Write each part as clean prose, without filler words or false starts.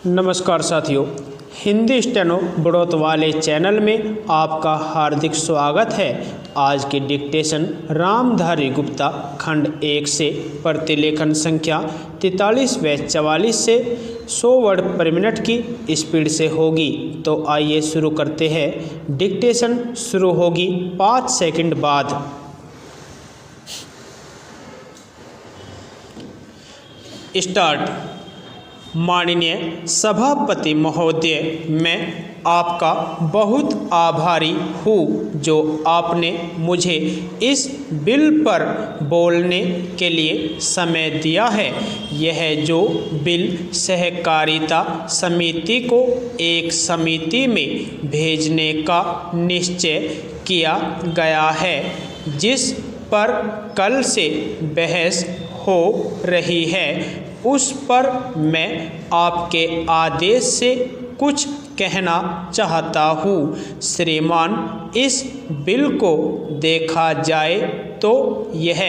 नमस्कार साथियों, हिंदी स्टेनो बढ़ोत वाले चैनल में आपका हार्दिक स्वागत है। आज के डिक्टेशन रामधारी गुप्ता खंड 1 से प्रतिलेखन संख्या 43 व 44 से 100 वर्ड पर मिनट की स्पीड से होगी। तो आइए शुरू करते हैं। डिक्टेशन शुरू होगी 5 सेकंड बाद। स्टार्ट। माननीय सभापति महोदय, मैं आपका बहुत आभारी हूँ जो आपने मुझे इस बिल पर बोलने के लिए समय दिया है। यह जो बिल सहकारिता समिति को एक समिति में भेजने का निश्चय किया गया है, जिस पर कल से बहस हो रही है, उस पर मैं आपके आदेश से कुछ कहना चाहता हूँ। श्रीमान, इस बिल को देखा जाए तो यह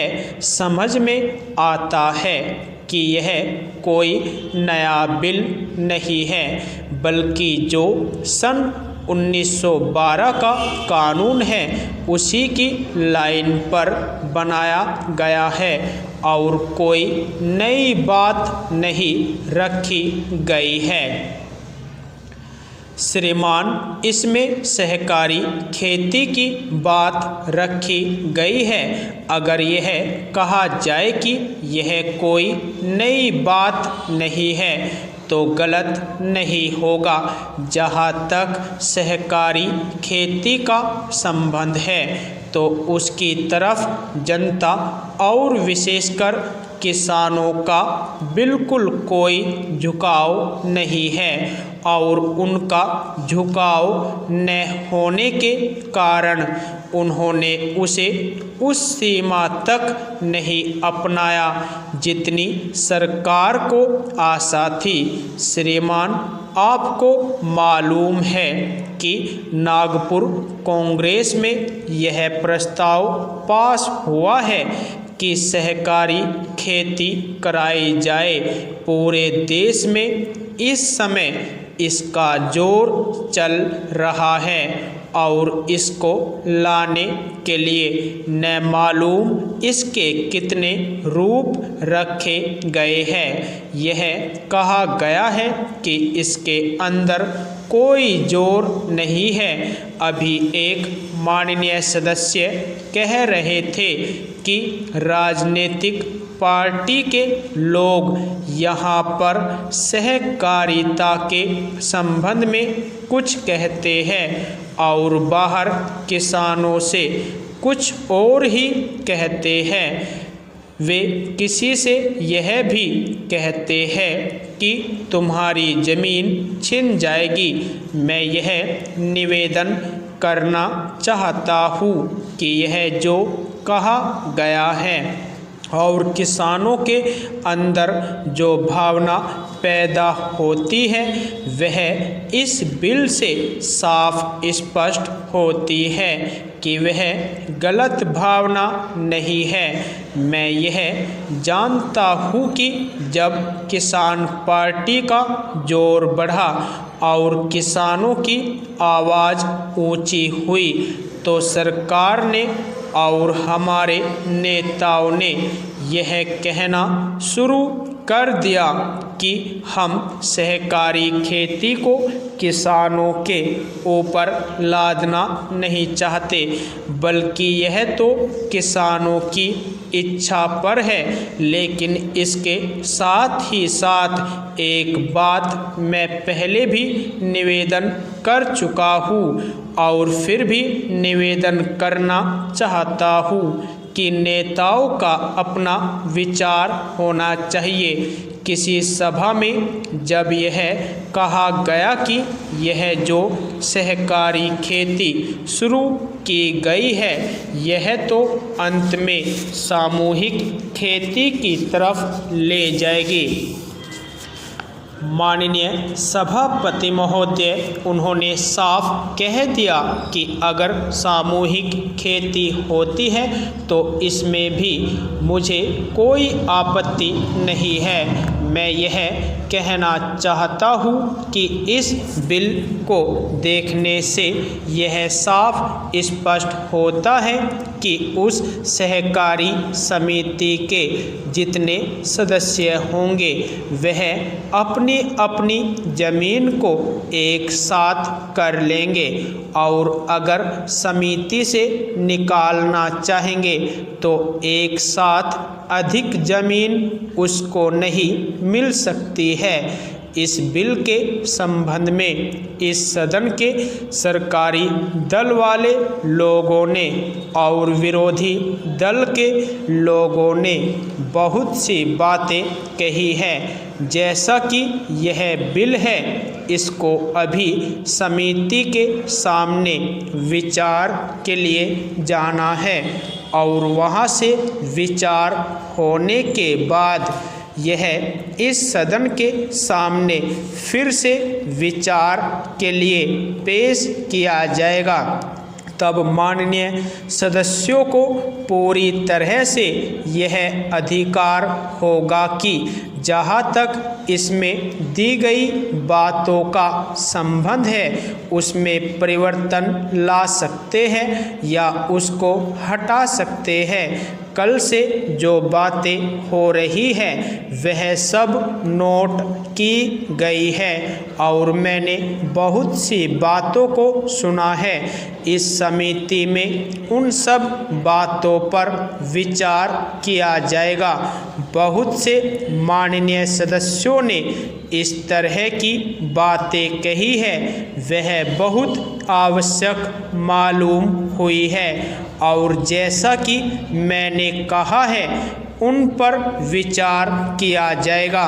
समझ में आता है कि यह कोई नया बिल नहीं है, बल्कि जो सन 1912 का कानून है उसी की लाइन पर बनाया गया है और कोई नई बात नहीं रखी गई है। श्रीमान, इसमें सहकारी खेती की बात रखी गई है। अगर यह कहा जाए कि यह कोई नई बात नहीं है तो गलत नहीं होगा। जहाँ तक सहकारी खेती का संबंध है तो उसकी तरफ जनता और विशेषकर किसानों का बिल्कुल कोई झुकाव नहीं है और उनका झुकाव न होने के कारण उन्होंने उसे उस सीमा तक नहीं अपनाया जितनी सरकार को आशा थी। श्रीमान, आपको मालूम है कि नागपुर कांग्रेस में यह प्रस्ताव पास हुआ है कि सहकारी खेती कराई जाए। पूरे देश में इस समय इसका जोर चल रहा है और इसको लाने के लिए न मालूम इसके कितने रूप रखे गए हैं। यह कहा गया है कि इसके अंदर कोई जोर नहीं है। अभी एक माननीय सदस्य कह रहे थे कि राजनीतिक पार्टी के लोग यहाँ पर सहकारिता के संबंध में कुछ कहते हैं और बाहर किसानों से कुछ और ही कहते हैं। वे किसी से यह भी कहते हैं कि तुम्हारी ज़मीन छिन जाएगी। मैं यह निवेदन करना चाहता हूँ कि यह जो कहा गया है और किसानों के अंदर जो भावना पैदा होती है वह इस बिल से साफ स्पष्ट होती है कि वह गलत भावना नहीं है। मैं यह जानता हूँ कि जब किसान पार्टी का जोर बढ़ा और किसानों की आवाज़ ऊंची हुई तो सरकार ने और हमारे नेताओं ने यह कहना शुरू कर दिया कि हम सहकारी खेती को किसानों के ऊपर लादना नहीं चाहते, बल्कि यह तो किसानों की इच्छा पर है। लेकिन इसके साथ ही साथ एक बात मैं पहले भी निवेदन कर चुका हूँ और फिर भी निवेदन करना चाहता हूँ कि नेताओं का अपना विचार होना चाहिए। किसी सभा में जब यह कहा गया कि यह जो सहकारी खेती शुरू की गई है यह तो अंत में सामूहिक खेती की तरफ ले जाएगी। माननीय सभापति महोदय, उन्होंने साफ कह दिया कि अगर सामूहिक खेती होती है तो इसमें भी मुझे कोई आपत्ति नहीं है। मैं यह कहना चाहता हूँ कि इस बिल को देखने से यह साफ स्पष्ट होता है कि उस सहकारी समिति के जितने सदस्य होंगे वह अपनी अपनी ज़मीन को एक साथ कर लेंगे और अगर समिति से निकालना चाहेंगे तो एक साथ अधिक ज़मीन उसको नहीं मिल सकती है। इस बिल के संबंध में इस सदन के सरकारी दल वाले लोगों ने और विरोधी दल के लोगों ने बहुत सी बातें कही हैं। जैसा कि यह बिल है इसको अभी समिति के सामने विचार के लिए जाना है और वहाँ से विचार होने के बाद यह इस सदन के सामने फिर से विचार के लिए पेश किया जाएगा। तब माननीय सदस्यों को पूरी तरह से यह अधिकार होगा कि जहाँ तक इसमें दी गई बातों का संबंध है उसमें परिवर्तन ला सकते हैं या उसको हटा सकते हैं। कल से जो बातें हो रही हैं वह सब नोट की गई है और मैंने बहुत सी बातों को सुना है। इस समिति में उन सब बातों पर विचार किया जाएगा। बहुत से माननीय सदस्यों ने इस तरह की बातें कही है वह बहुत आवश्यक मालूम हुई है और जैसा कि मैंने कहा है उन पर विचार किया जाएगा।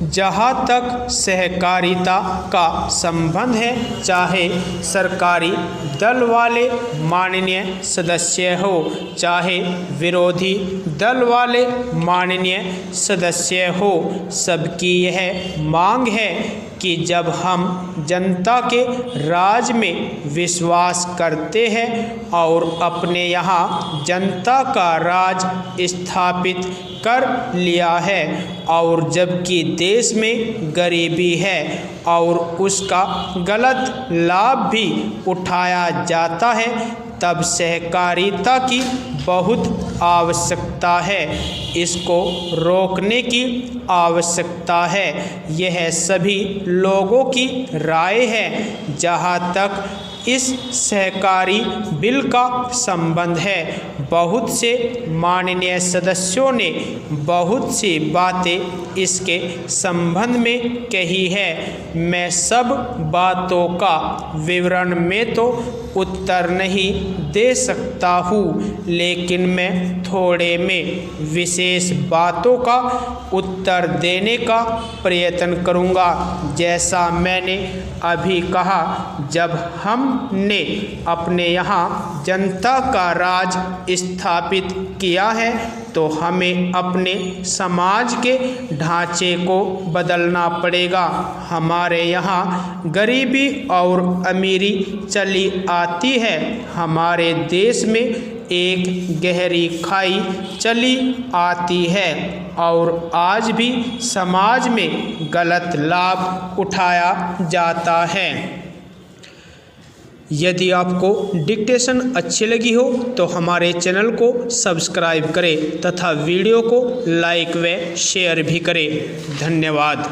जहाँ तक सहकारिता का संबंध है चाहे सरकारी दल वाले माननीय सदस्य हो चाहे विरोधी दल वाले माननीय सदस्य हो, सबकी यह मांग है कि जब हम जनता के राज में विश्वास करते हैं और अपने यहाँ जनता का राज स्थापित कर लिया है और जबकि देश में गरीबी है और उसका गलत लाभ भी उठाया जाता है तब सहकारिता की बहुत आवश्यकता है। इसको रोकने की आवश्यकता है। यह सभी लोगों की राय है। जहाँ तक इस सहकारी बिल का संबंध है बहुत से माननीय सदस्यों ने बहुत सी बातें इसके संबंध में कही है। मैं सब बातों का विवरण में तो उत्तर नहीं दे सकता हूँ लेकिन मैं थोड़े में विशेष बातों का उत्तर देने का प्रयत्न करूँगा। जैसा मैंने अभी कहा जब हमने अपने यहाँ जनता का राज स्थापित किया है तो हमें अपने समाज के ढांचे को बदलना पड़ेगा। हमारे यहाँ गरीबी और अमीरी चली आती है। हमारे देश में एक गहरी खाई चली आती है और आज भी समाज में गलत लाभ उठाया जाता है। यदि आपको डिक्टेशन अच्छी लगी हो तो हमारे चैनल को सब्सक्राइब करें तथा वीडियो को लाइक व शेयर भी करें। धन्यवाद।